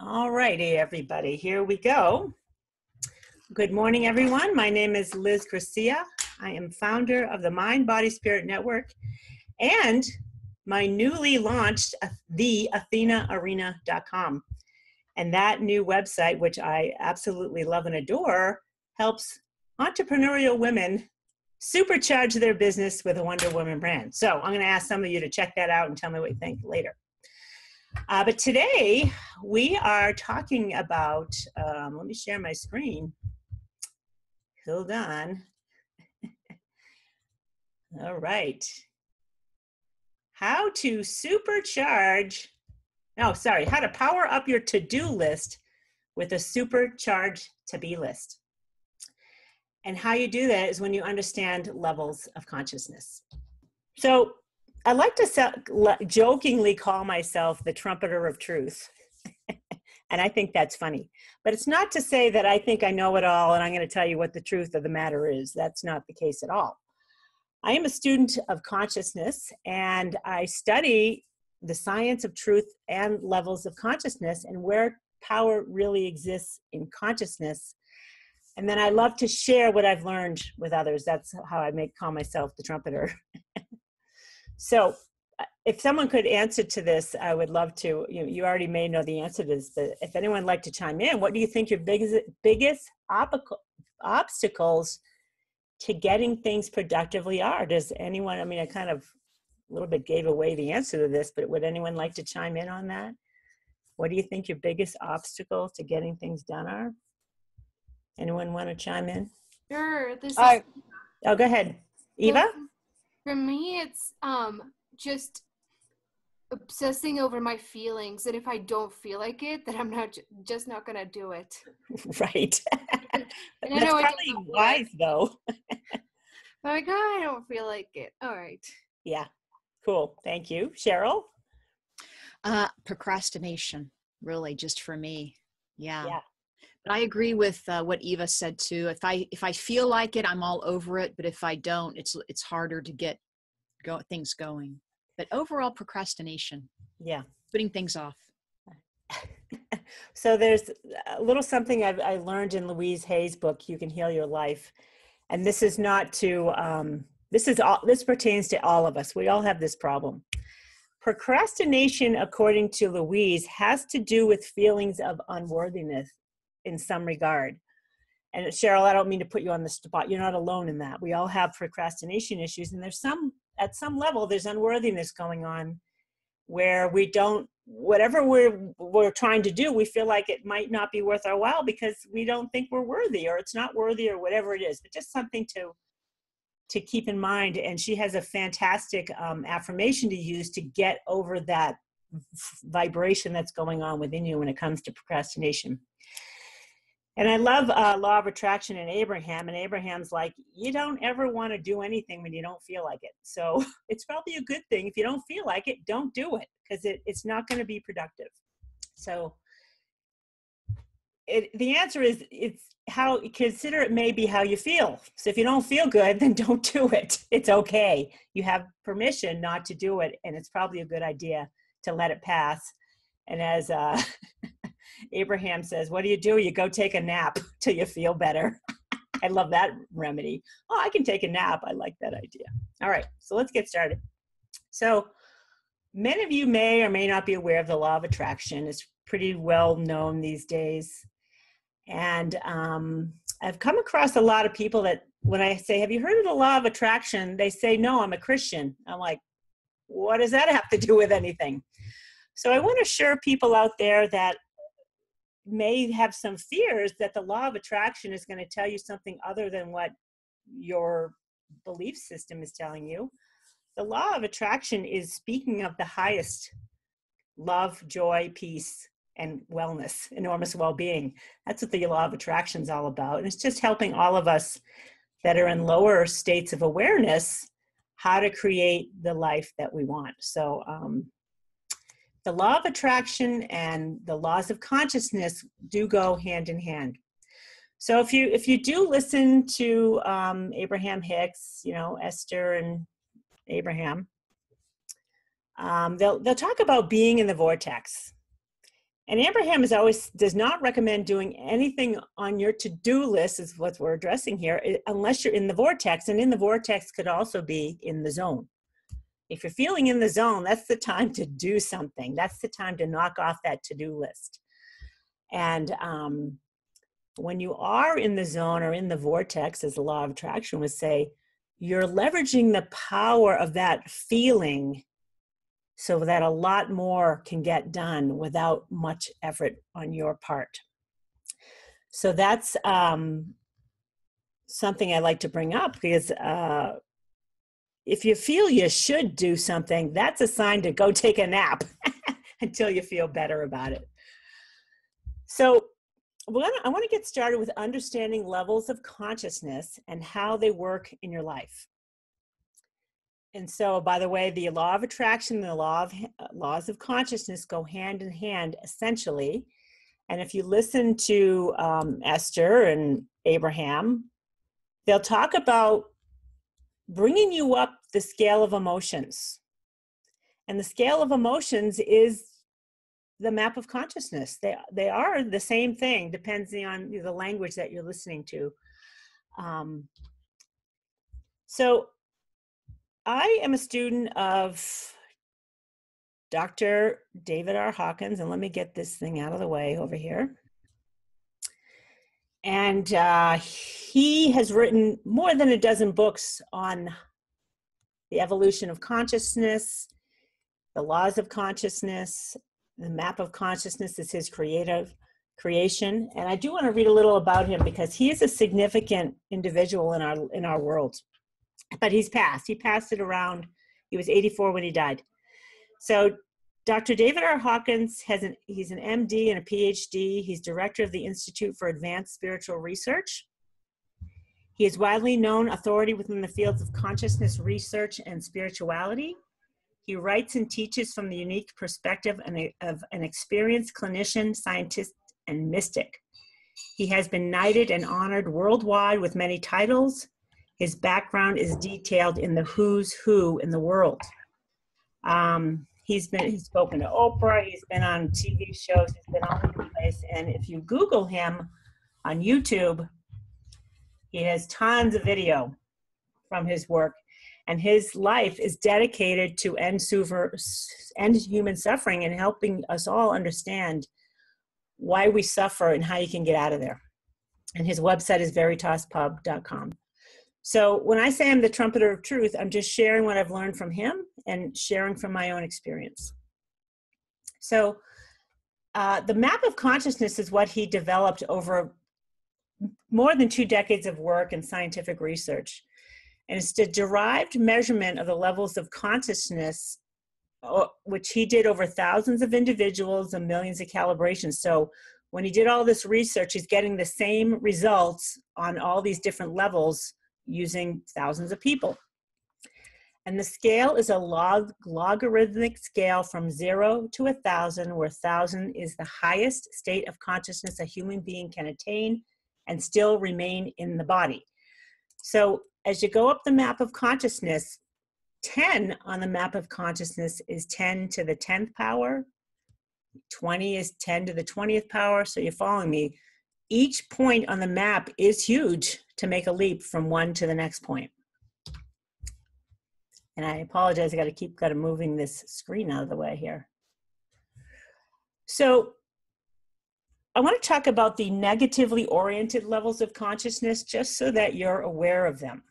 All righty, everybody, here we go. Good morning, everyone. My name is Liz Garcia. I am founder of the Mind, Body, Spirit Network and my newly launched theathenaarena.com. And that new website, which I absolutely love and adore, helps entrepreneurial women supercharge their business with a Wonder Woman brand. So I'm going to ask some of you to check that out and tell me what you think later. But today we are talking about, let me share my screen. Hold on. All right. How to how to power up your to-do list with a supercharged to-be list. And how you do that is when you understand levels of consciousness. So I like to jokingly call myself the trumpeter of truth. And I think that's funny. But it's not to say that I think I know it all and I'm going to tell you what the truth of the matter is. That's not the case at all. I am a student of consciousness and I study the science of truth and levels of consciousness and where power really exists in consciousness. And then I love to share what I've learned with others. That's how I call myself the trumpeter. So if someone could answer to this, I would love to. You already may know the answer to this, but if anyone would like to chime in, what do you think your biggest obstacles to getting things productively are? Does anyone, I kind of a little bit gave away the answer to this, but would anyone like to chime in on that? What do you think your biggest obstacle to getting things done are? Anyone want to chime in? Sure. Oh, go ahead. Eva? For me, it's just obsessing over my feelings, and if I don't feel like it, then I'm just not gonna do it. Right. And That's probably wise, though. I'm like, oh, I don't feel like it. All right. Yeah. Cool. Thank you. Cheryl? Procrastination, really, just for me. Yeah. But I agree with what Eva said too. If I feel like it, I'm all over it. But if I don't, it's harder to get things going. But overall, procrastination. Yeah. Putting things off. So there's a little something I learned in Louise Hay's book, You Can Heal Your Life. And this is not to, this pertains to all of us. We all have this problem. Procrastination, according to Louise, has to do with feelings of unworthiness in some regard. And Cheryl, I don't mean to put you on the spot. You're not alone in that. We all have procrastination issues, and at some level, there's unworthiness going on where we don't, whatever we're trying to do, we feel like it might not be worth our while because we don't think we're worthy, or it's not worthy, or whatever it is. But just something to keep in mind. And she has a fantastic affirmation to use to get over that vibration that's going on within you when it comes to procrastination. And I love law of attraction in Abraham. And Abraham's like, you don't ever want to do anything when you don't feel like it. So it's probably a good thing. If you don't feel like it, don't do it, because it's not going to be productive. So the answer is, consider it may be how you feel. So if you don't feel good, then don't do it. It's okay. You have permission not to do it. And it's probably a good idea to let it pass. And as Abraham says, what do? You go take a nap till you feel better. I love that remedy. Oh, I can take a nap. I like that idea. All right, so let's get started. So many of you may or may not be aware of the law of attraction. It's pretty well known these days. And I've come across a lot of people that when I say, have you heard of the law of attraction? They say, no, I'm a Christian. I'm like, what does that have to do with anything? So I want to assure people out there that may have some fears that the law of attraction is going to tell you something other than what your belief system is telling you. The law of attraction is speaking of the highest love, joy, peace, and wellness, enormous well-being. That's what the law of attraction is all about. And it's just helping all of us that are in lower states of awareness how to create the life that we want. So the law of attraction and the laws of consciousness do go hand in hand. So if you do listen to Abraham Hicks, Esther and Abraham, they'll talk about being in the vortex. And Abraham does not recommend doing anything on your to-do list, is what we're addressing here, unless you're in the vortex. And in the vortex could also be in the zone. If you're feeling in the zone, that's the time to do something. That's the time to knock off that to-do list. And when you are in the zone or in the vortex, as the law of attraction would say, you're leveraging the power of that feeling so that a lot more can get done without much effort on your part. So that's something I like to bring up, because if you feel you should do something, that's a sign to go take a nap until you feel better about it. So I want to get started with understanding levels of consciousness and how they work in your life. And so, by the way, the law of attraction and the laws of consciousness go hand in hand, essentially. And if you listen to Esther and Abraham, they'll talk about bringing you up the scale of emotions. And the scale of emotions is the map of consciousness. They are the same thing, depending on the language that you're listening to. So I am a student of Dr. David R. Hawkins, and let me get this thing out of the way over here. And he has written more than a dozen books on the evolution of consciousness, the laws of consciousness. The map of consciousness is his creation. And I do want to read a little about him, because he is a significant individual in our world. But he's passed. He passed it around. He was 84 when he died. So Dr. David R. Hawkins he's an MD and a PhD. He's director of the Institute for Advanced Spiritual Research. He is widely known authority within the fields of consciousness research and spirituality. He writes and teaches from the unique perspective of an experienced clinician, scientist, and mystic. He has been knighted and honored worldwide with many titles. His background is detailed in the who's who in the world. He's spoken to Oprah. He's been on TV shows. He's been all over the place. And if you Google him on YouTube, he has tons of video from his work. And his life is dedicated to end human suffering and helping us all understand why we suffer and how you can get out of there. And his website is veritaspub.com. So when I say I'm the trumpeter of truth, I'm just sharing what I've learned from him and sharing from my own experience. So the map of consciousness is what he developed over more than 2 decades of work and scientific research. And it's the derived measurement of the levels of consciousness, which he did over thousands of individuals and millions of calibrations. So when he did all this research, he's getting the same results on all these different levels using thousands of people. And the scale is a logarithmic scale from 0 to 1,000, where 1,000 is the highest state of consciousness a human being can attain and still remain in the body. So as you go up the map of consciousness, 10 on the map of consciousness is 10 to the 10th power. 20 is 10 to the 20th power. So you're following me. Each point on the map is huge to make a leap from one to the next point. And I apologize, I got to keep moving this screen out of the way here. So I want to talk about the negatively oriented levels of consciousness, just so that you're aware of them.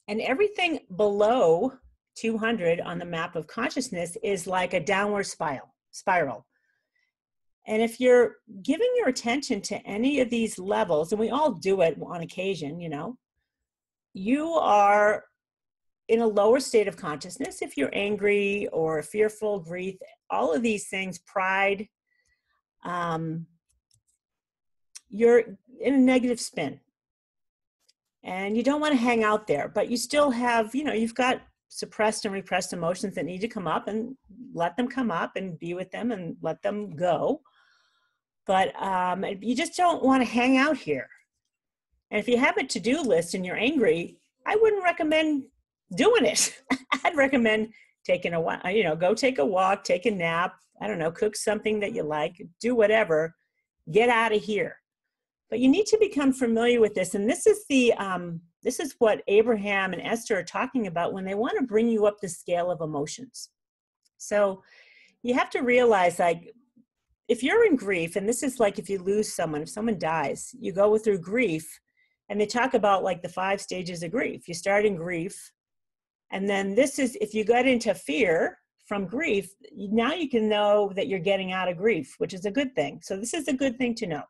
And everything below 200 on the map of consciousness is like a downward spiral. And if you're giving your attention to any of these levels, and we all do it on occasion, you are in a lower state of consciousness. If you're angry or fearful, grief, all of these things, pride, you're in a negative spin. And you don't want to hang out there, but you still have, you've got suppressed and repressed emotions that need to come up, and let them come up and be with them and let them go. But you just don't want to hang out here. And if you have a to-do list and you're angry, I wouldn't recommend doing it. I'd recommend taking a walk, go take a walk, take a nap, I don't know, cook something that you like, do whatever, get out of here. But you need to become familiar with this. And this is this is what Abraham and Esther are talking about when they want to bring you up the scale of emotions. So you have to realize, like, if you're in grief, and this is like if you lose someone, if someone dies, you go through grief, and they talk about like the 5 stages of grief. You start in grief, and then this is, if you got into fear from grief, now you can know that you're getting out of grief, which is a good thing. So this is a good thing to know.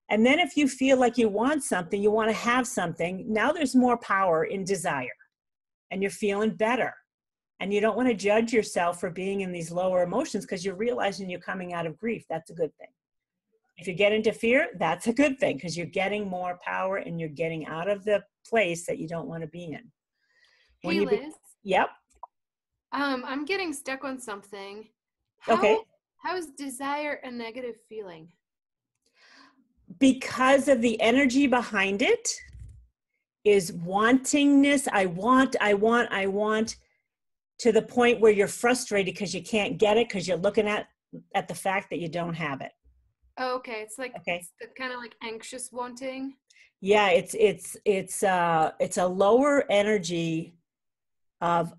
And then if you feel like you want something, you want to have something, now there's more power in desire, and you're feeling better. And you don't want to judge yourself for being in these lower emotions because you're realizing you're coming out of grief. That's a good thing. If you get into fear, that's a good thing because you're getting more power and you're getting out of the place that you don't want to be in. Hey, Liz. Yep. I'm getting stuck on something. Okay. How is desire a negative feeling? Because of the energy behind it is wantingness. I want, to the point where you're frustrated because you can't get it because you're looking at the fact that you don't have it. Oh, okay. It's like, it's the kind of like anxious wanting. Yeah, it's a lower energy of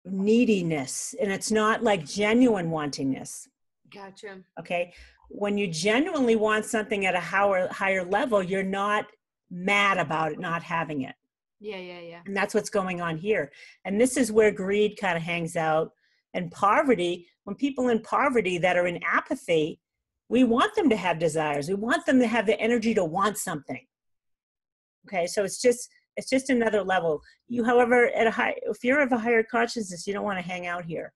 neediness, and it's not like genuine wantingness. Gotcha. Okay. When you genuinely want something at a higher level, you're not mad about it not having it. Yeah. And that's what's going on here. And this is where greed kind of hangs out. And poverty, when people in poverty that are in apathy, we want them to have desires. We want them to have the energy to want something. Okay, so it's just another level. You, however, if you're of a higher consciousness, you don't want to hang out here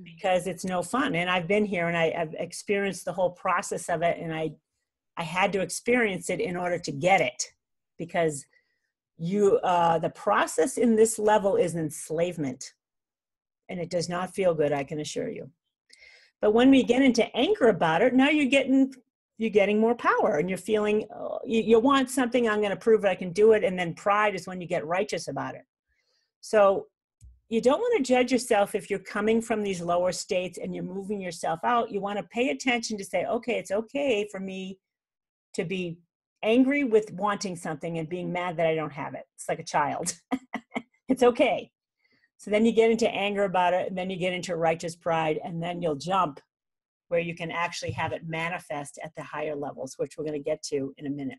because it's no fun. And I've been here and I've experienced the whole process of it, and I had to experience it in order to get it, because the process in this level is enslavement, and it does not feel good, I can assure you. But when we get into anger about it, now you're getting more power, and you're feeling, you want something, I'm going to prove I can do it. And then pride is when you get righteous about it. So you don't want to judge yourself if you're coming from these lower states and you're moving yourself out. You want to pay attention to say, okay, it's okay for me to be angry with wanting something and being mad that I don't have it. It's like a child. It's okay. So then you get into anger about it, and then you get into righteous pride, and then you'll jump where you can actually have it manifest at the higher levels, which we're going to get to in a minute.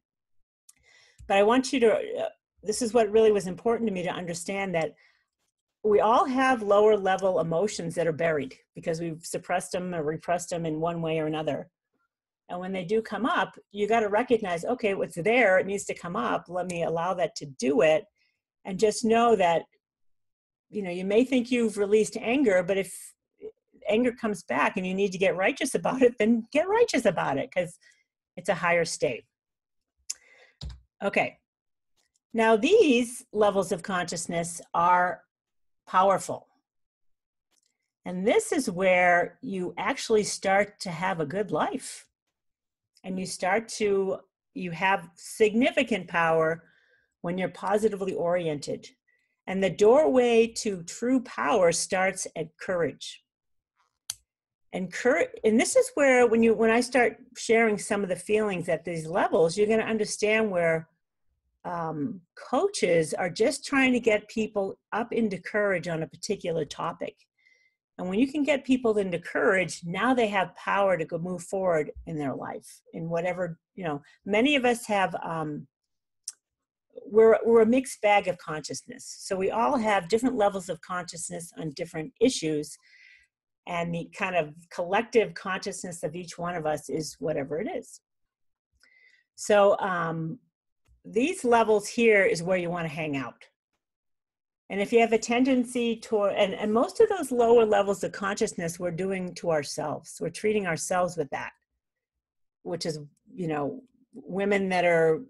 But I want you to, this is what really was important to me to understand, that we all have lower level emotions that are buried because we've suppressed them or repressed them in one way or another. And when they do come up, you got to recognize, okay, what's there, it needs to come up. Let me allow that to do it. And just know that, you may think you've released anger, but if anger comes back and you need to get righteous about it, then get righteous about it because it's a higher state. Okay. Now these levels of consciousness are powerful. And this is where you actually start to have a good life. And you have significant power when you're positively oriented. And the doorway to true power starts at courage. And this is where when I start sharing some of the feelings at these levels, you're going to understand where coaches are just trying to get people up into courage on a particular topic. And when you can get people into courage, now they have power to go move forward in their life in whatever, many of us have, we're a mixed bag of consciousness. So we all have different levels of consciousness on different issues. And the kind of collective consciousness of each one of us is whatever it is. So these levels here is where you want to hang out. And if you have a tendency toward, and most of those lower levels of consciousness we're doing to ourselves, we're treating ourselves with that, which is, women that are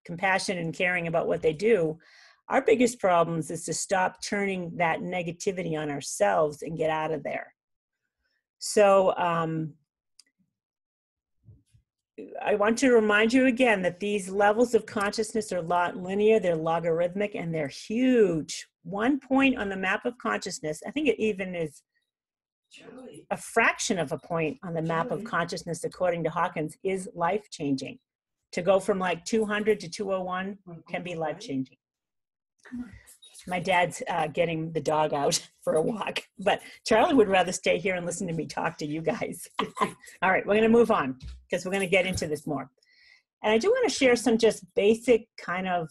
compassionate and caring about what they do. Our biggest problems is to stop turning that negativity on ourselves and get out of there. So I want to remind you again that these levels of consciousness are not linear, they're logarithmic, and they're huge. 1 point on the map of consciousness, I think it even is a fraction of a point on the map of consciousness, according to Hawkins, is life-changing. To go from like 200 to 201 can be life-changing. My dad's getting the dog out for a walk, but Charlie would rather stay here and listen to me talk to you guys. All right, we're going to move on because we're going to get into this more. And I do want to share some just basic kind of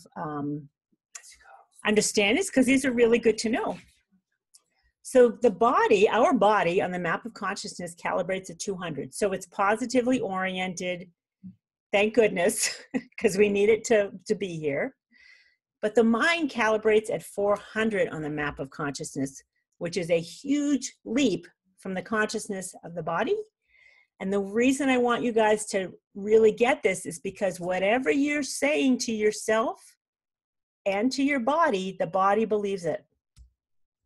understandings, because these are really good to know. So the body, our body on the map of consciousness calibrates at 200. So it's positively oriented, thank goodness, because we need it to be here. But the mind calibrates at 400 on the map of consciousness, which is a huge leap from the consciousness of the body. And the reason I want you guys to really get this is because whatever you're saying to yourself and to your body, the body believes it,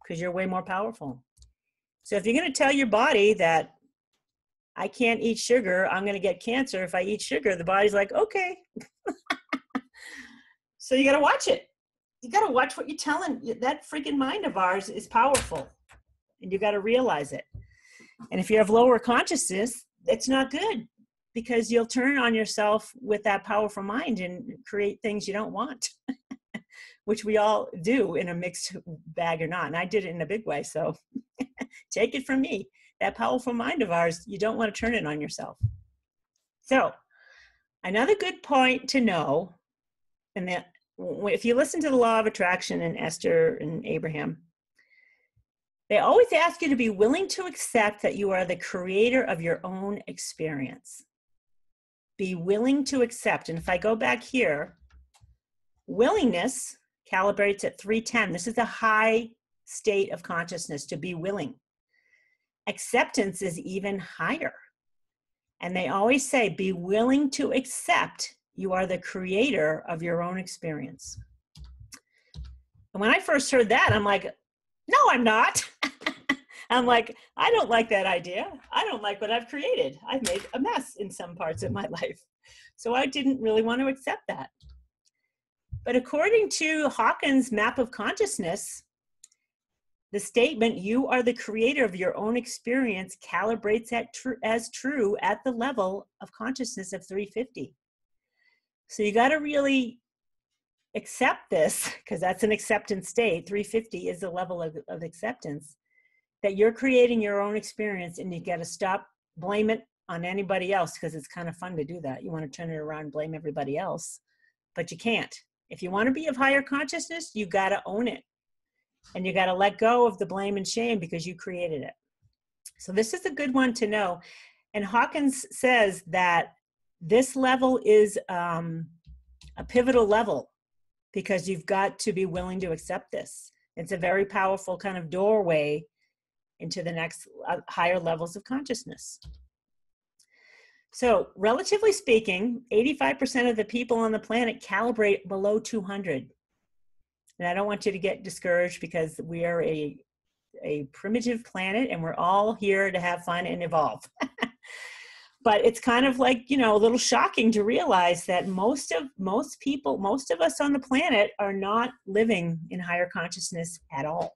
because you're way more powerful. So if you're going to tell your body that I can't eat sugar, I'm going to get cancer if I eat sugar, the body's like, okay. So you got to watch it. You got to watch what you're telling. That freaking mind of ours is powerful, and you got to realize it. And if you have lower consciousness, it's not good, because you'll turn on yourself with that powerful mind and create things you don't want, which we all do in a mixed bag or not. And I did it in a big way. So take it from me. That powerful mind of ours, you don't want to turn it on yourself. So another good point to know, and that if you listen to the law of attraction and Esther and Abraham, they always ask you to be willing to accept that you are the creator of your own experience. Be willing to accept. And if I go back here, willingness calibrates at 310. This is a high state of consciousness, to be willing. Acceptance is even higher. And they always say, be willing to accept you are the creator of your own experience. And when I first heard that, I'm like, no, I'm not. I'm like, I don't like that idea. I don't like what I've created. I've made a mess in some parts of my life. So I didn't really want to accept that. But according to Hawkins' map of consciousness, the statement, you are the creator of your own experience, calibrates as true at the level of consciousness of 350. So you got to really accept this, because that's an acceptance state. 350 is the level of acceptance, that you're creating your own experience, and you got to stop, blame it on anybody else, because it's kind of fun to do that. You want to turn it around and blame everybody else, but you can't. If you want to be of higher consciousness, you got to own it, and you got to let go of the blame and shame, because you created it. So this is a good one to know. And Hawkins says that this level is a pivotal level, because you've got to be willing to accept this. It's a very powerful kind of doorway into the next higher levels of consciousness. So relatively speaking, 85% of the people on the planet calibrate below 200. And I don't want you to get discouraged, because we are a primitive planet, and we're all here to have fun and evolve. But it's kind of like, you know, a little shocking to realize that most of us on the planet are not living in higher consciousness at all.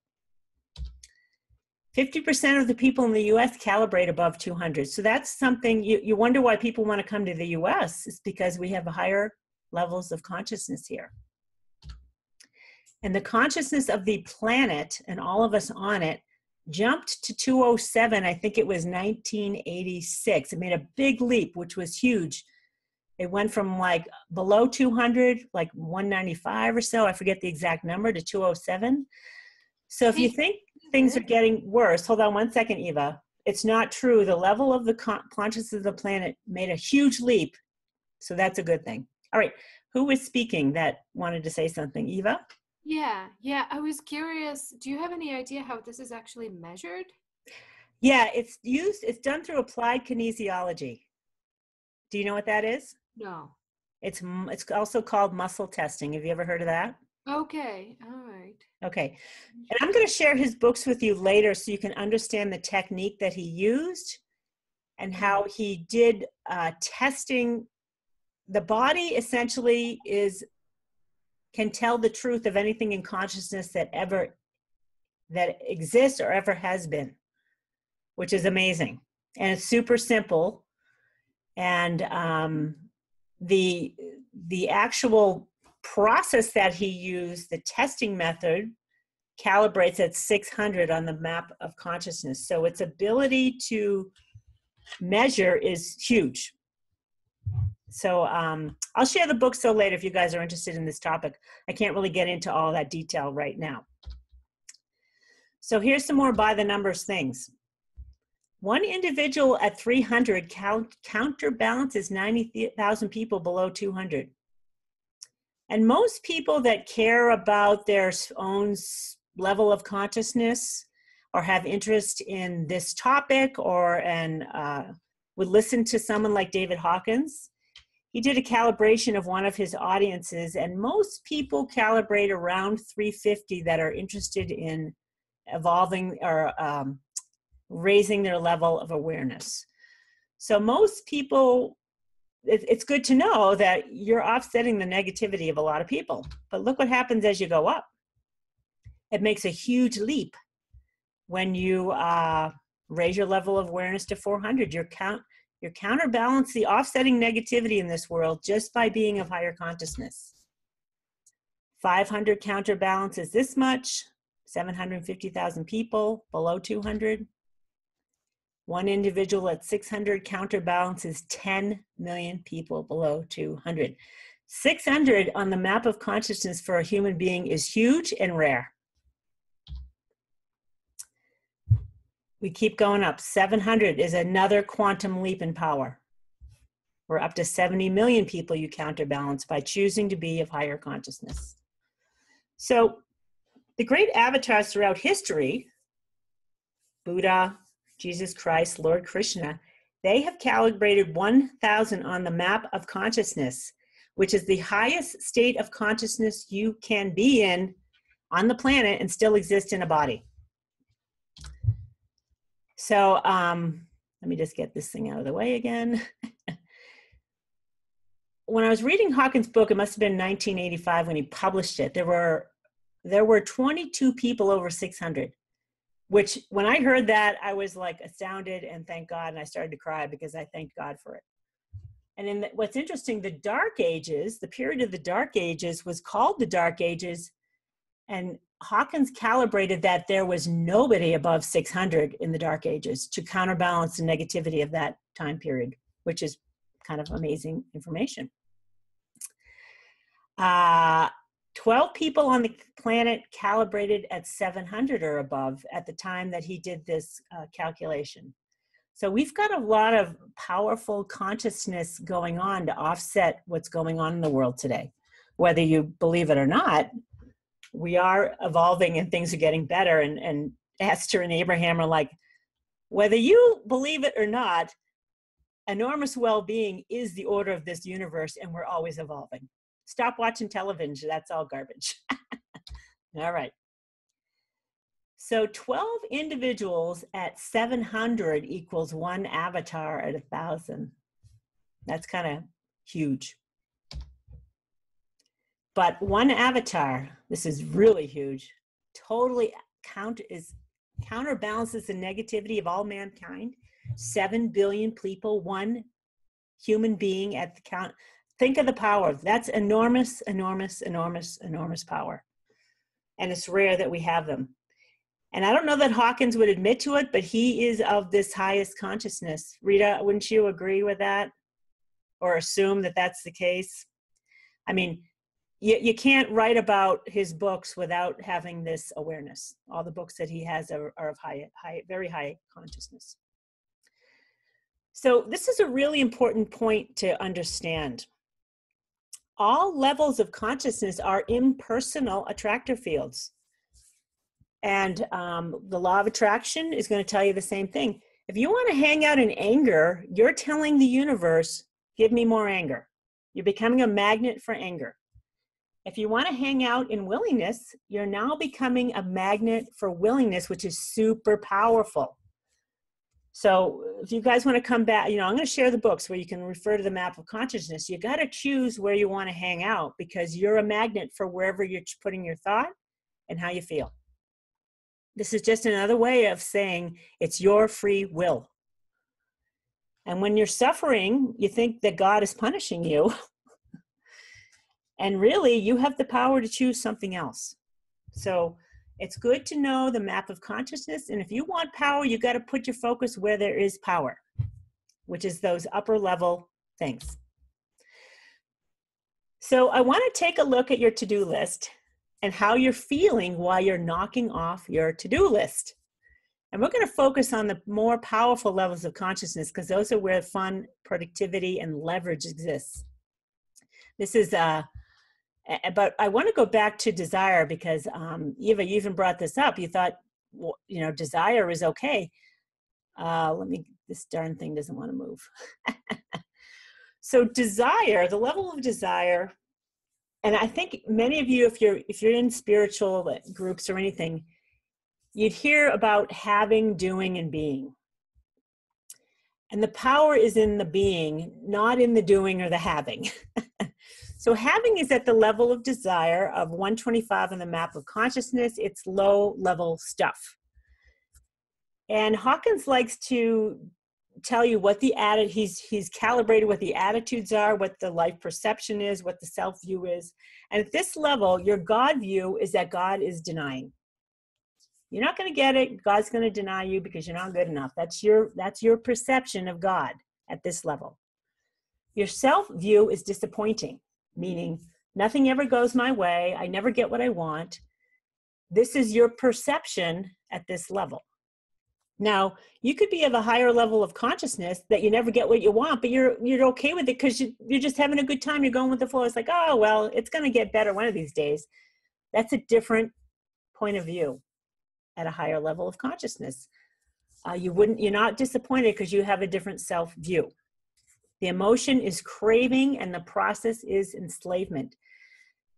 50% of the people in the US calibrate above 200. So that's something you wonder why people want to come to the US. It's because we have higher levels of consciousness here. And the consciousness of the planet and all of us on it jumped to 207. I think it was 1986. It made a big leap, which was huge. It went from like below 200, like 195 or so, I forget the exact number, to 207. So if you think things are getting worse, hold on one second, Eva. It's not true. The level of the consciousness of the planet made a huge leap. So that's a good thing. All right. Who was speaking that wanted to say something? Eva? Yeah. I was curious. Do you have any idea how this is actually measured? Yeah, it's done through applied kinesiology. Do you know what that is? No. It's also called muscle testing. Have you ever heard of that? Okay. All right. Okay. And I'm going to share his books with you later, so you can understand the technique that he used and how he did testing. The body essentially can tell the truth of anything in consciousness that ever that exists or ever has been, which is amazing. And it's super simple. And the actual process that he used, the testing method, calibrates at 600 on the map of consciousness. So its ability to measure is huge. So I'll share the book so later if you guys are interested in this topic. I can't really get into all that detail right now. So here's some more by the numbers things. One individual at 300 counterbalances 90,000 people below 200. And most people that care about their own level of consciousness or have interest in this topic or would listen to someone like David Hawkins, he did a calibration of one of his audiences, and most people calibrate around 350 that are interested in evolving or raising their level of awareness. So most people, it's good to know that you're offsetting the negativity of a lot of people. But look what happens as you go up. It makes a huge leap when you raise your level of awareness to 400. You counterbalance the offsetting negativity in this world just by being of higher consciousness. 500 counterbalances this much, 750,000 people below 200. One individual at 600 counterbalances 10 million people below 200. 600 on the map of consciousness for a human being is huge and rare. We keep going up. 700 is another quantum leap in power. We're up to 70 million people you counterbalance by choosing to be of higher consciousness. So the great avatars throughout history, Buddha, Jesus Christ, Lord Krishna, they have calibrated 1,000 on the map of consciousness, which is the highest state of consciousness you can be in on the planet and still exist in a body. So let me just get this thing out of the way again. When I was reading Hawkins' book, it must have been 1985 when he published it, there were 22 people over 600. Which, when I heard that, I was like astounded and thank God, and I started to cry because I thanked God for it. And what's interesting, the Dark Ages, the period of the Dark Ages was called the Dark Ages, and Hawkins calibrated that there was nobody above 600 in the Dark Ages to counterbalance the negativity of that time period, which is kind of amazing information. 12 people on the planet calibrated at 700 or above at the time that he did this calculation. So we've got a lot of powerful consciousness going on to offset what's going on in the world today. Whether you believe it or not, we are evolving and things are getting better. And Esther and Abraham are like, whether you believe it or not, enormous well-being is the order of this universe, and we're always evolving. Stop watching television. That's all garbage. All right. So 12 individuals at 700 equals one avatar at 1,000. That's kind of huge. But one avatar, this is really huge, totally counterbalances the negativity of all mankind. 7 billion people, one human being at the count. Think of the power. That's enormous, enormous, enormous, enormous power. And it's rare that we have them. And I don't know that Hawkins would admit to it, but he is of this highest consciousness. Rita, wouldn't you agree with that? Or assume that that's the case? I mean, you can't write about his books without having this awareness. All the books that he has are of very high consciousness. So this is a really important point to understand. All levels of consciousness are impersonal attractor fields. And the law of attraction is going to tell you the same thing. If you want to hang out in anger, you're telling the universe, give me more anger. You're becoming a magnet for anger. If you want to hang out in willingness, you're now becoming a magnet for willingness, which is super powerful. So if you guys want to come back, I'm going to share the books where you can refer to the map of consciousness. You got to choose where you want to hang out because you're a magnet for wherever you're putting your thought and how you feel. This is just another way of saying it's your free will. And when you're suffering, you think that God is punishing you. And really, you have the power to choose something else. So it's good to know the map of consciousness. And if you want power, you got to put your focus where there is power, which is those upper level things. So I want to take a look at your to-do list and how you're feeling while you're knocking off your to-do list. And we're going to focus on the more powerful levels of consciousness because those are where fun, productivity, and leverage exists. This is, but I want to go back to desire because Eva, you even brought this up. You thought, well, you know, desire is okay. This darn thing doesn't want to move. So desire, the level of desire, and I think many of you, if you're in spiritual groups or anything, you'd hear about having, doing, and being. And the power is in the being, not in the doing or the having. So having is at the level of desire of 125 on the map of consciousness. It's low level stuff. And Hawkins likes to tell you what the he's calibrated what the attitudes are, what the life perception is, what the self view is. And at this level, your God view is that God is denying. You're not going to get it. God's going to deny you because you're not good enough. That's your perception of God at this level. Your self view is disappointing, meaning nothing ever goes my way. I never get what I want. This is your perception at this level. Now, you could be of a higher level of consciousness that you never get what you want, but you're okay with it because you're just having a good time. You're going with the flow. It's like, oh, well, it's going to get better one of these days. That's a different point of view at a higher level of consciousness. You're not disappointed because you have a different self view. The emotion is craving and the process is enslavement.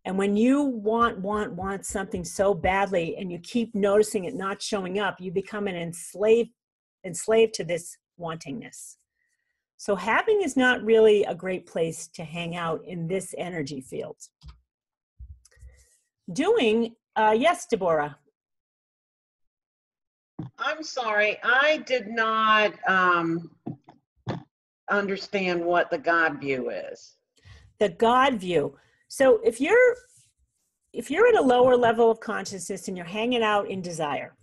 And when you want something so badly and you keep noticing it not showing up, you become an enslaved to this wantingness. So having is not really a great place to hang out in this energy field. Doing, yes, Deborah. I'm sorry, I did not understand what the God view is. The God view. So if you're at a lower level of consciousness and you're hanging out in desire,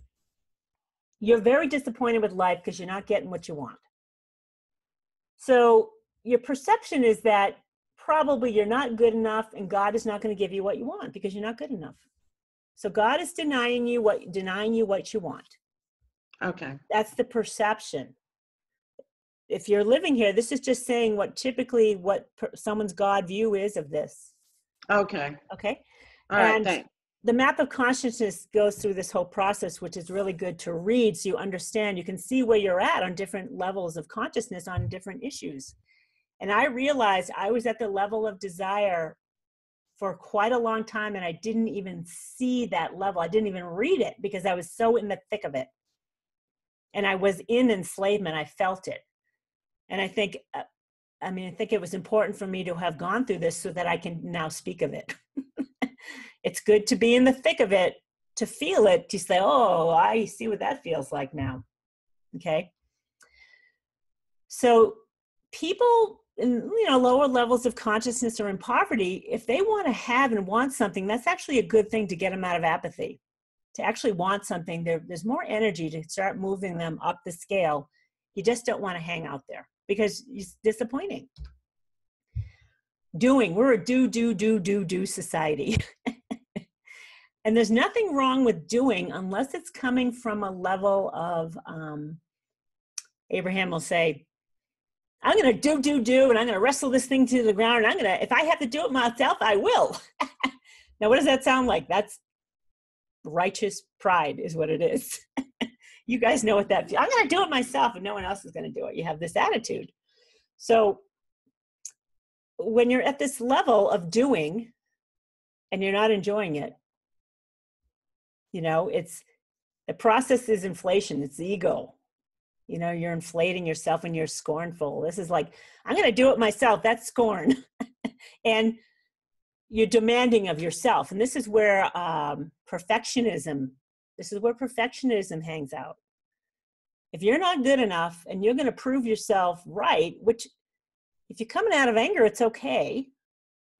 you're very disappointed with life because you're not getting what you want. So your perception is that probably you're not good enough and God is not going to give you what you want because you're not good enough. So God is denying you what you want. Okay. That's the perception. If you're living here, this is just saying what someone's God view is of this. Okay. Okay. All right, and thanks. The map of consciousness goes through this whole process, which is really good to read so you understand. You can see where you're at on different levels of consciousness on different issues. And I realized I was at the level of desire for quite a long time and I didn't even see that level. I didn't even read it because I was so in the thick of it. And I was in enslavement. I felt it. And I think it was important for me to have gone through this so that I can now speak of it. It's good to be in the thick of it, to feel it, to say, oh, I see what that feels like now. Okay. So people in lower levels of consciousness or in poverty, if they want to have and want something, that's actually a good thing to get them out of apathy. To actually want something, there's more energy to start moving them up the scale. You just don't want to hang out there because it's disappointing. Doing, we're a do society. And there's nothing wrong with doing unless it's coming from a level of, Abraham will say, I'm going to do, and I'm going to wrestle this thing to the ground. And if I have to do it myself, I will. Now, what does that sound like? That's righteous pride is what it is. You guys know what that feels. I'm going to do it myself and no one else is going to do it. You have this attitude. So when you're at this level of doing and you're not enjoying it, it's the process is inflation. It's ego. You're inflating yourself and you're scornful. This is like, I'm going to do it myself. That's scorn. And you're demanding of yourself. And this is where perfectionism This is where perfectionism hangs out. If you're not good enough and you're going to prove yourself right, which if you're coming out of anger, it's okay.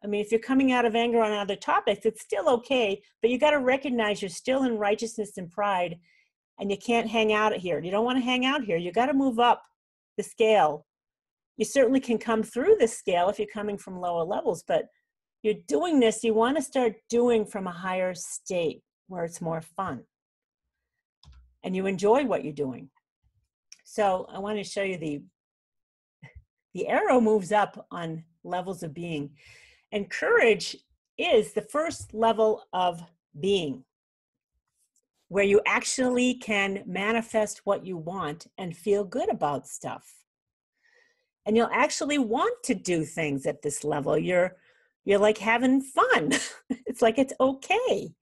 I mean, if you're coming out of anger on other topics, it's still okay, but you got to recognize you're still in righteousness and pride, and you can't hang out here. You don't want to hang out here. You got to move up the scale. You certainly can come through the scale if you're coming from lower levels, but you're doing this, you want to start doing from a higher state where it's more fun and you enjoy what you're doing. So I want to show you the arrow moves up on levels of being, and courage is the first level of being, where you actually can manifest what you want and feel good about stuff. And you'll actually want to do things at this level. You're like having fun. It's like it's okay.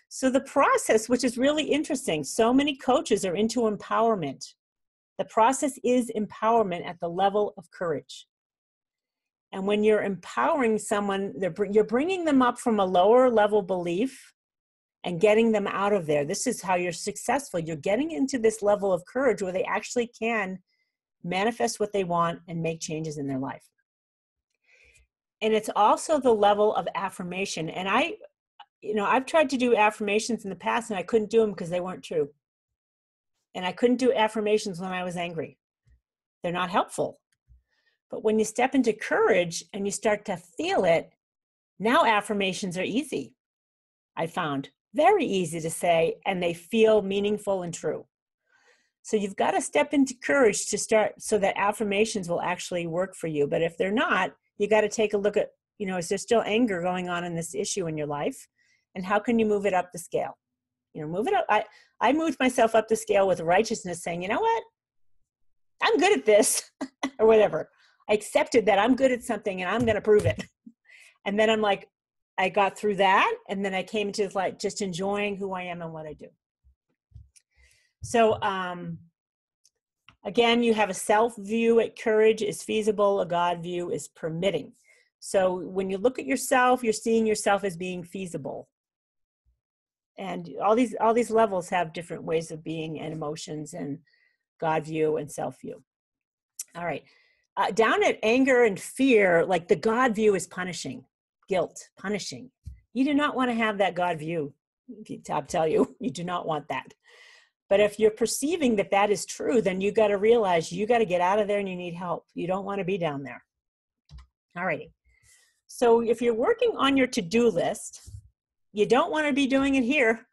So the process, which is really interesting, so many coaches are into empowerment. The process is empowerment at the level of courage. And when you're empowering someone, you're bringing them up from a lower level belief and getting them out of there. This is how you're successful. You're getting into this level of courage where they actually can manifest what they want and make changes in their life. And it's also the level of affirmation. And I've tried to do affirmations in the past and I couldn't do them because they weren't true. And I couldn't do affirmations when I was angry. They're not helpful. But when you step into courage and you start to feel it, now affirmations are easy. I found very easy to say, and they feel meaningful and true. So you've got to step into courage to start so that affirmations will actually work for you. But if they're not, you got to take a look at, is there still anger going on in this issue in your life? And how can you move it up the scale? Move it up. I moved myself up the scale with righteousness, saying, you know what? I'm good at this or whatever. I accepted that I'm good at something and I'm going to prove it. And then I'm like, I got through that. And then I came into like just enjoying who I am and what I do. So again, you have a self view at courage is feasible. A God view is permitting. So when you look at yourself, you're seeing yourself as being feasible. And all these levels have different ways of being and emotions and God view and self view. All right. Down at anger and fear, like the God view is punishing, guilt, punishing. You do not want to have that God view. I'll tell you, you do not want that. But if you're perceiving that that is true, then you got to realize you got to get out of there and you need help. You don't want to be down there. All righty. So if you're working on your to-do list, you don't want to be doing it here.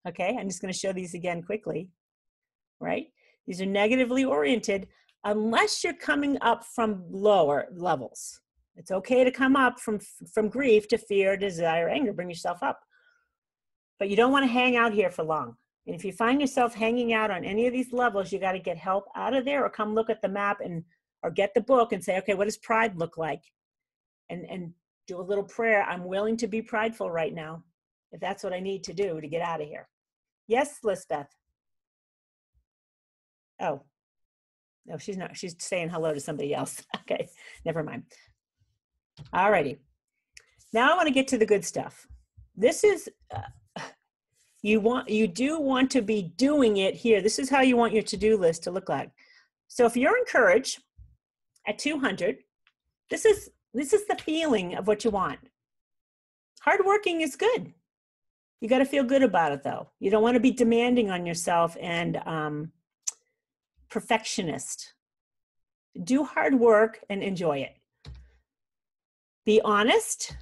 Okay, I'm just going to show these again quickly, right? These are negatively oriented unless you're coming up from lower levels. It's okay to come up from grief to fear, desire, anger, bring yourself up. But you don't want to hang out here for long. And if you find yourself hanging out on any of these levels, you got to get help out of there or come look at the map or get the book and say, okay, what does pride look like? And do a little prayer. I'm willing to be prideful right now, if that's what I need to do to get out of here. Yes, Lisbeth. Oh, no, she's not. She's saying hello to somebody else. Okay, never mind. All righty. Now I want to get to the good stuff. This is, you do want to be doing it here. This is how you want your to-do list to look like. So if you're encouraged at 200, this is the feeling of what you want. Hard working is good. You got to feel good about it though. You don't want to be demanding on yourself and perfectionist. Do hard work and enjoy it. Be honest,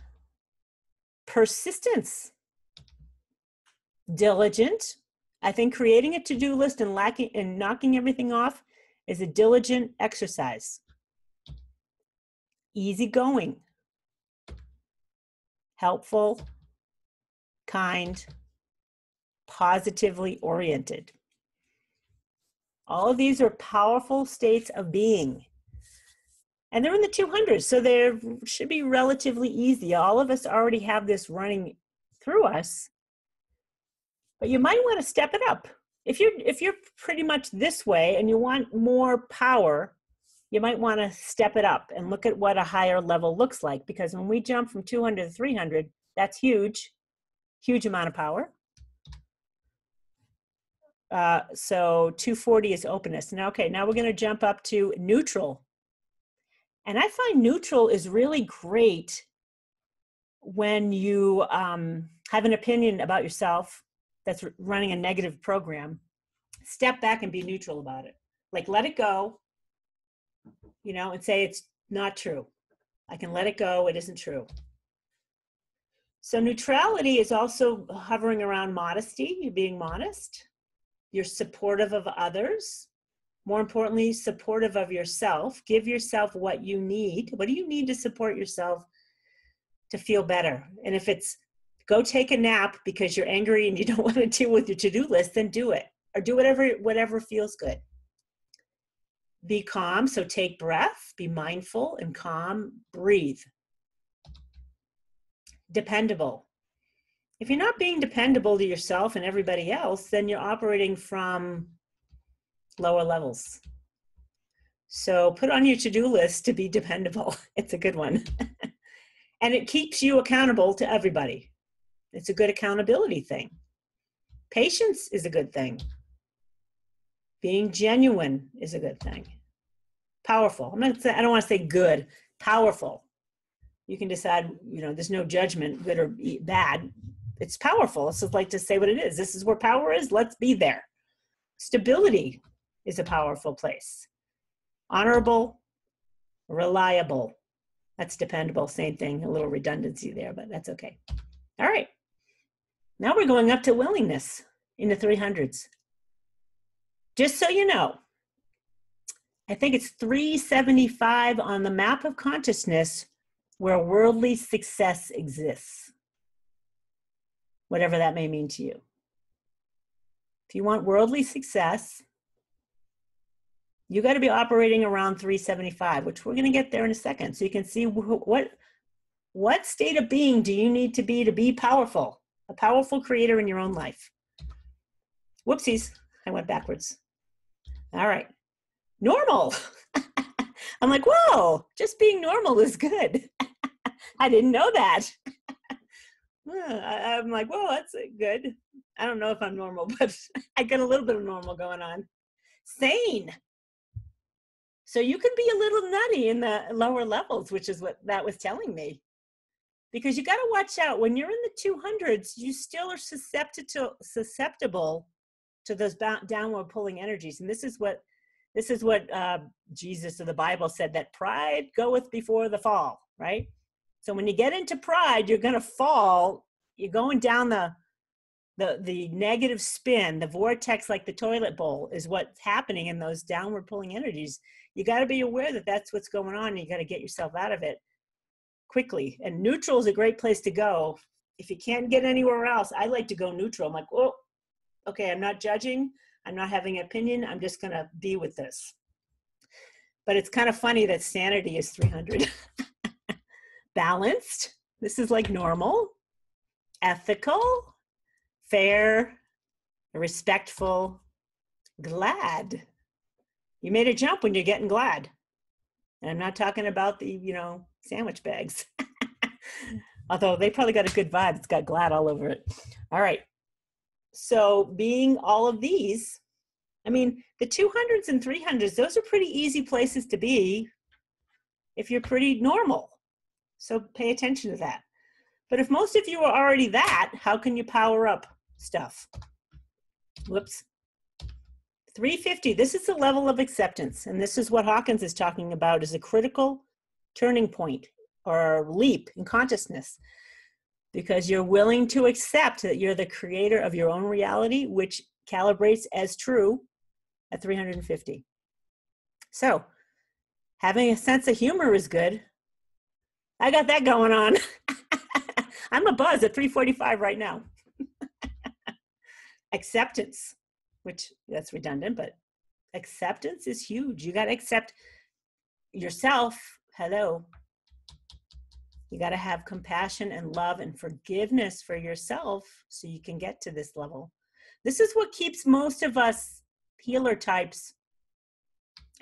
persistence, diligent. I think creating a to-do list and knocking everything off is a diligent exercise. Easygoing, helpful, kind, positively oriented. All of these are powerful states of being. And they're in the 200s, so they should be relatively easy. All of us already have this running through us, but you might want to step it up. If you're pretty much this way and you want more power, you might want to step it up and look at what a higher level looks like, because when we jump from 200 to 300, that's huge amount of power. So 240 is openness. Now, okay, now we're going to jump up to neutral. And I find neutral is really great when you have an opinion about yourself that's running a negative program. Step back and be neutral about it. Like, let it go, and say it's not true. I can let it go. It isn't true. So neutrality is also hovering around modesty. You're being modest. You're supportive of others. More importantly, supportive of yourself. Give yourself what you need. What do you need to support yourself to feel better? And if it's go take a nap because you're angry and you don't want to deal with your to-do list, then do it. Or do whatever feels good. Be calm, so take breath, be mindful and calm, breathe. Dependable. If you're not being dependable to yourself and everybody else, then you're operating from lower levels. So put on your to-do list to be dependable. It's a good one. And it keeps you accountable to everybody. It's a good accountability thing. Patience is a good thing. Being genuine is a good thing. Powerful. I don't want to say good, powerful. You can decide, there's no judgment, good or bad. It's powerful. It's just like to say what it is. This is where power is. Let's be there. Stability is a powerful place. Honorable, reliable. That's dependable. Same thing. A little redundancy there, but that's okay. All right. Now we're going up to willingness in the 300s. Just so you know, I think it's 375 on the map of consciousness where worldly success exists. Whatever that may mean to you. If you want worldly success, you got to be operating around 375, which we're going to get there in a second. So you can see what state of being do you need to be powerful, a powerful creator in your own life. Whoopsies, I went backwards. All right. Normal. I'm like, whoa, just being normal is good. I didn't know that. I'm like, whoa, that's good. I don't know if I'm normal, but I got a little bit of normal going on. Sane. So you can be a little nutty in the lower levels, which is what that was telling me. Because you got to watch out. When you're in the 200s, you still are susceptible to those downward pulling energies. And this is what Jesus or the Bible said, that pride goeth before the fall, right? So when you get into pride, you're going to fall. You're going down the negative spin, the vortex, like the toilet bowl, is what's happening in those downward pulling energies. You got to be aware that that's what's going on. And you got to get yourself out of it quickly. And neutral is a great place to go. If you can't get anywhere else, I like to go neutral. I'm like, oh, okay, I'm not judging. I'm not having an opinion. I'm just going to be with this. But it's kind of funny that sanity is 300. Balanced. This is like normal. Ethical. Fair. Respectful. Glad. You made a jump when you're getting glad. And I'm not talking about the, sandwich bags. Although they probably got a good vibe. It's got glad all over it. All right. So being all of these, I mean, the 200s and 300s, those are pretty easy places to be if you're pretty normal. So pay attention to that. But if most of you are already that, how can you power up stuff? Whoops. 350, this is the level of acceptance. And this is what Hawkins is talking about, is a critical turning point or leap in consciousness. Because you're willing to accept that you're the creator of your own reality, which calibrates as true at 350. So having a sense of humor is good. I got that going on. I'm a buzz at 345 right now. Acceptance, which that's redundant, but acceptance is huge. You got to accept yourself. Hello. You got to have compassion and love and forgiveness for yourself so you can get to this level. This is what keeps most of us healer types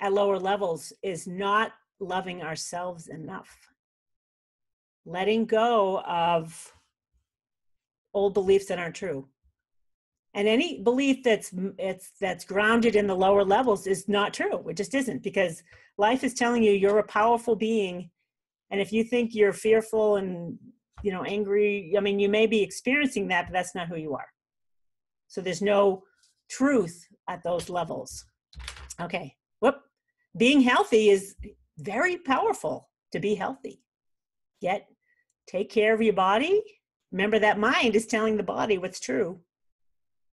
at lower levels, is not loving ourselves enough. Letting go of old beliefs that aren't true. And any belief that's grounded in the lower levels is not true. It just isn't, because life is telling you you're a powerful being. And if you think you're fearful and, angry, I mean, you may be experiencing that, but that's not who you are. So there's no truth at those levels. Okay. Whoop. Being healthy is very powerful. To be healthy. Take care of your body. Remember that mind is telling the body what's true.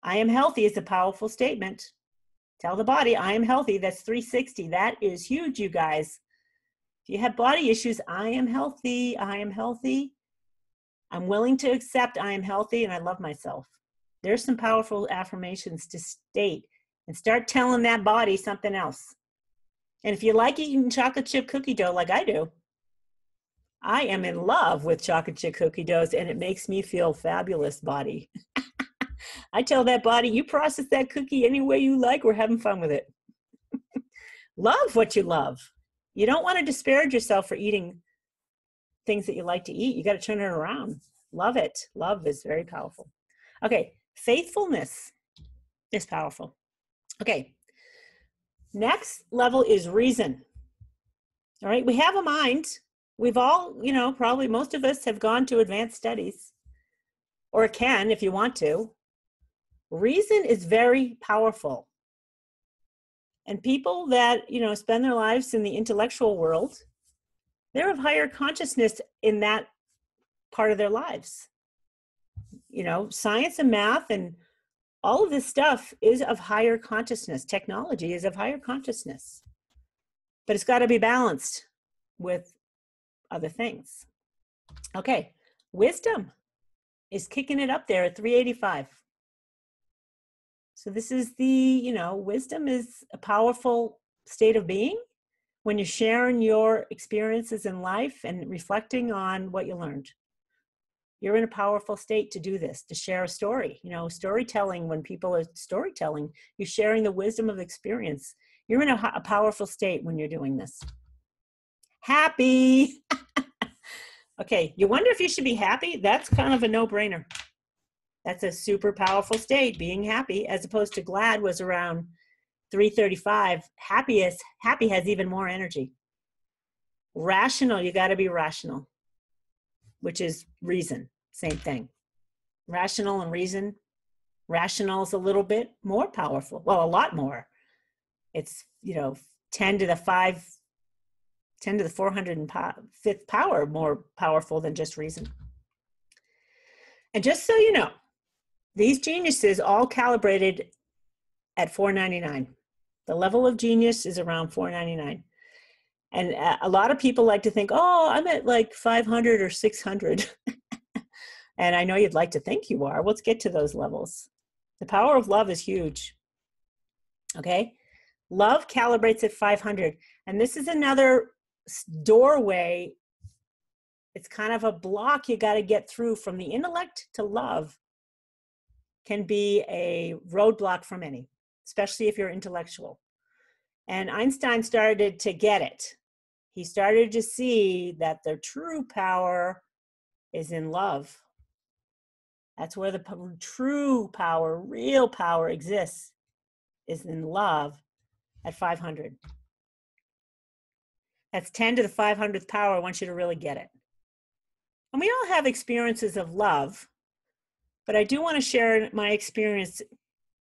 I am healthy is a powerful statement. Tell the body, I am healthy. That's 360. That is huge, you guys. If you have body issues, I am healthy. I am healthy. I'm willing to accept I am healthy and I love myself. There's some powerful affirmations to state and start telling that body something else. And if you like eating chocolate chip cookie dough like I do, I am in love with chocolate chip cookie doughs and it makes me feel fabulous, body. I tell that body, you process that cookie any way you like. We're having fun with it. Love what you love. You don't want to disparage yourself for eating things that you like to eat. You got to turn it around. Love it. Love is very powerful. Okay. Faithfulness is powerful. Okay. Next level is reason. All right. We have a mind. We've all, probably most of us have gone to advanced studies, or can if you want to. Reason is very powerful. And people that, spend their lives in the intellectual world, they're of higher consciousness in that part of their lives. Science and math and all of this stuff is of higher consciousness. Technology is of higher consciousness. But it's got to be balanced with other things. Okay, wisdom is kicking it up there at 385. So this is the, wisdom is a powerful state of being when you're sharing your experiences in life and reflecting on what you learned. You're in a powerful state to do this, to share a story. Storytelling, when people are storytelling, you're sharing the wisdom of experience. You're in a powerful state when you're doing this. Happy. Okay, you wonder if you should be happy? That's kind of a no-brainer. That's a super powerful state, being happy, as opposed to glad was around 335. Happy has even more energy. Rational, you got to be rational, which is reason, same thing. Rational and reason. Rational is a little bit more powerful. Well, a lot more. It's, 10 to the 405th power more powerful than just reason. And just so you know, these geniuses all calibrated at 499. The level of genius is around 499. And a lot of people like to think, oh, I'm at like 500 or 600. And I know you'd like to think you are. Let's get to those levels. The power of love is huge. Okay? Love calibrates at 500. And this is another doorway. It's kind of a block you got to get through. From the intellect to love can be a roadblock for many, especially if you're intellectual. And Einstein started to get it. He started to see that the true power is in love. That's where the true power, real power exists, is in love at 500. That's 10 to the 500th power. I want you to really get it. And we all have experiences of love, but I do want to share my experience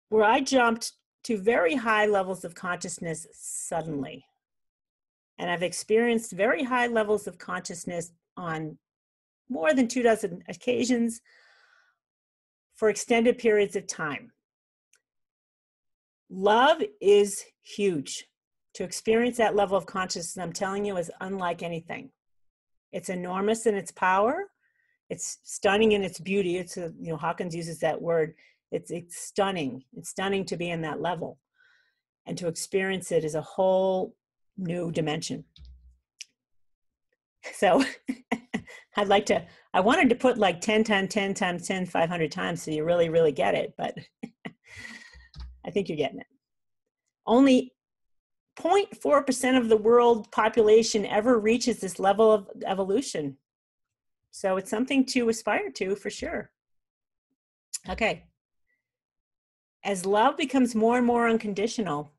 where I jumped to very high levels of consciousness suddenly. And I've experienced very high levels of consciousness on more than 24 occasions for extended periods of time. Love is huge. To experience that level of consciousness, I'm telling you, is unlike anything. It's enormous in its power. It's stunning in its beauty. It's Hawkins uses that word. It's stunning. It's stunning to be in that level. And to experience it is a whole new dimension. So I wanted to put like 10 times 10 times 10, 500 times so you really, really get it, but I think you're getting it. Only 0.4% of the world population ever reaches this level of evolution. So it's something to aspire to for sure. Okay. as love becomes more and more unconditional,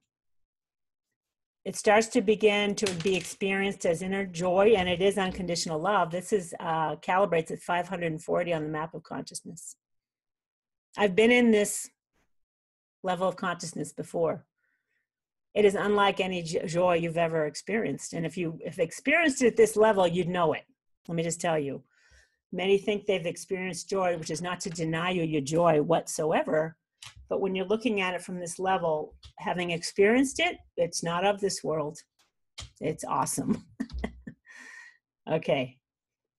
it starts to begin to be experienced as inner joy, and it is unconditional love. This is calibrates at 540 on the map of consciousness. I've been in this level of consciousness before. It is unlike any joy you've ever experienced. And if experienced it at this level, you'd know it. Let me just tell you. Many think they've experienced joy, which is not to deny you your joy whatsoever. But when you're looking at it from this level, having experienced it, it's not of this world. It's awesome. Okay.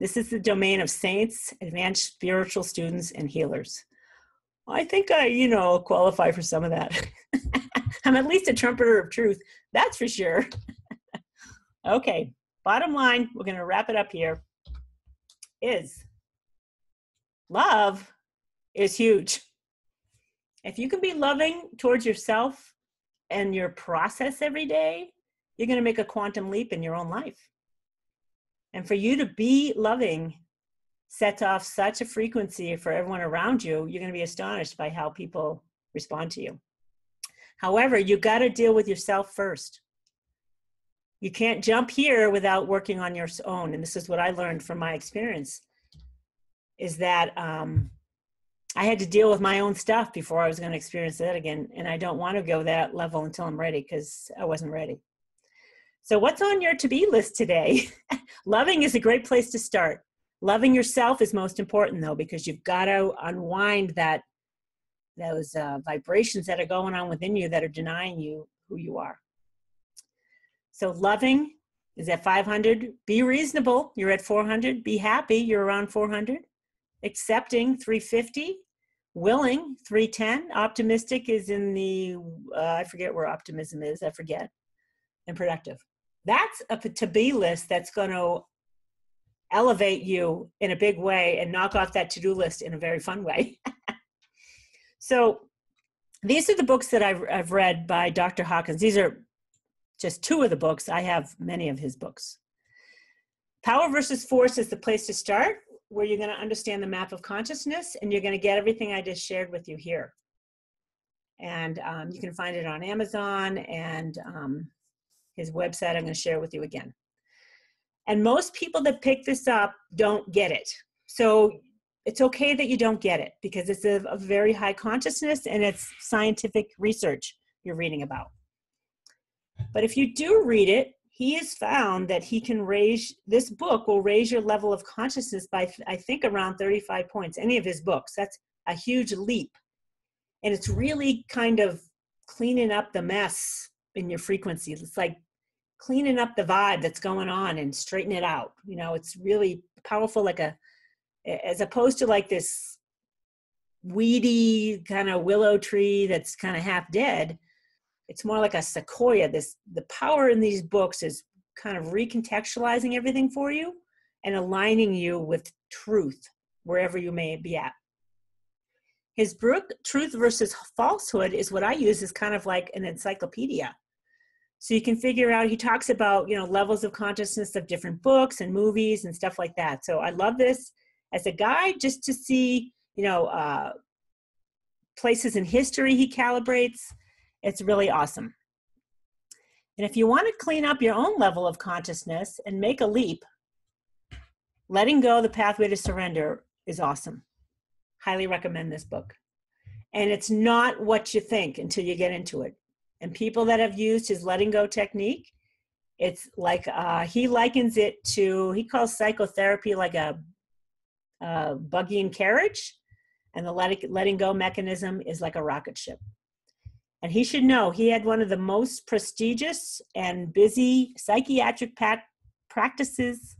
This is the domain of saints, advanced spiritual students, and healers. I think I, qualify for some of that. I'm at least a trumpeter of truth. That's for sure. Okay. Bottom line, we're going to wrap it up here, is love is huge. If you can be loving towards yourself and your process every day, you're going to make a quantum leap in your own life. And for you to be loving sets off such a frequency for everyone around you, you're going to be astonished by how people respond to you. However, you got to deal with yourself first. You can't jump here without working on your own. And this is what I learned from my experience, is that I had to deal with my own stuff before I was going to experience that again. And I don't want to go that level until I'm ready, because I wasn't ready. So what's on your to-be list today? Loving is a great place to start. Loving yourself is most important, though, because you've got to unwind those vibrations that are going on within you that are denying you who you are. So loving is at 500. Be reasonable. You're at 400. Be happy. You're around 400. Accepting, 350. Willing, 310. Optimistic is in the, I forget where optimism is. I forget. And productive. That's a to-be list that's going to elevate you in a big way and knock off that to-do list in a very fun way. So these are the books that I've read by Dr. Hawkins. These are just two of the books. I have many of his books. Power versus Force is the place to start, where you're going to understand the map of consciousness, and you're going to get everything I just shared with you here. And you can find it on Amazon, and his website I'm going to share with you again. And most people that pick this up don't get it. So it's okay that you don't get it, because it's a very high consciousness and it's scientific research you're reading about. But if you do read it, he has found that this book will raise your level of consciousness by, I think, around 35 points. Any of his books, that's a huge leap. And it's really kind of cleaning up the mess in your frequency. It's like cleaning up the vibe that's going on and straighten it out. It's really powerful, as opposed to like this weedy kind of willow tree that's kind of half dead. It's more like a sequoia. The power in these books is kind of recontextualizing everything for you and aligning you with truth wherever you may be at. His book, Truth versus Falsehood, is what I use as kind of like an encyclopedia. So you can figure out, he talks about, levels of consciousness of different books and movies and stuff like that. So I love this as a guide just to see, places in history he calibrates. It's really awesome. And if you want to clean up your own level of consciousness and make a leap, Letting Go, The Pathway to Surrender is awesome. Highly recommend this book. And it's not what you think until you get into it. And people that have used his letting go technique, it's like, he likens it to, he calls psychotherapy like a buggy and carriage. And the letting go mechanism is like a rocket ship. And he should know, he had one of the most prestigious and busy psychiatric practices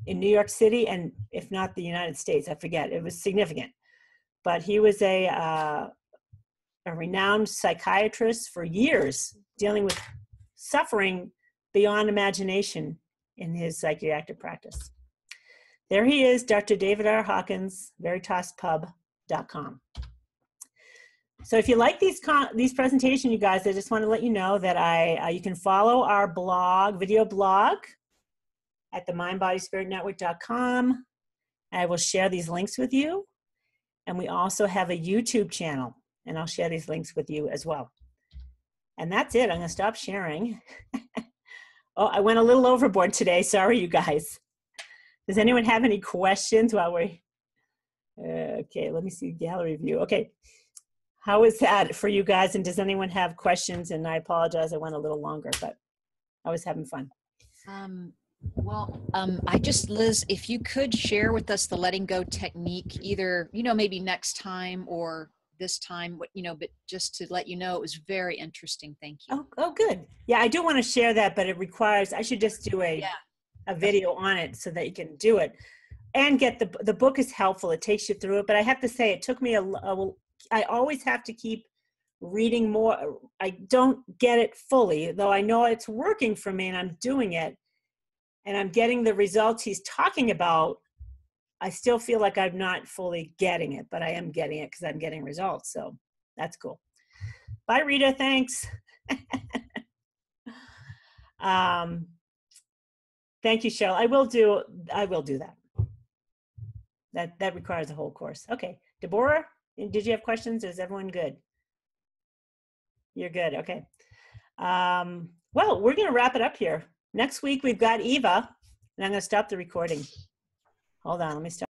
in New York City, and if not the United States, I forget, it was significant. But he was a renowned psychiatrist for years, dealing with suffering beyond imagination in his psychiatric practice. There he is, Dr. David R. Hawkins, veritaspub.com. So if you like these presentations, you guys, I just want to let you know that you can follow our blog, video blog, at the mindbodyspiritnetwork.com. I will share these links with you. And we also have a YouTube channel. And I'll share these links with you as well. And that's it. I'm going to stop sharing. Oh, I went a little overboard today. Sorry, you guys. Does anyone have any questions while we're... okay, let me see gallery view. Okay. How is that for you guys? And does anyone have questions? And I apologize, I went a little longer, but I was having fun. Liz, if you could share with us the letting go technique, either, maybe next time or this time, but just to let you know, it was very interesting. Thank you. Oh, good. Yeah, I do want to share that, but it requires, I should just do a video on it so that you can do it. And get the book is helpful. It takes you through it. But I have to say, it took me I always have to keep reading more. I don't get it fully, though I know it's working for me and I'm doing it. And I'm getting the results he's talking about. I still feel like I'm not fully getting it, but I am getting it because I'm getting results. So that's cool. Bye, Rita. Thanks. Thank you, Cheryl. I will do that. That requires a whole course. Okay. Deborah, did you have questions? Is everyone good? You're good. Okay. Well, we're going to wrap it up here. Next week, we've got Eva, and I'm going to stop the recording. Hold on. Let me stop.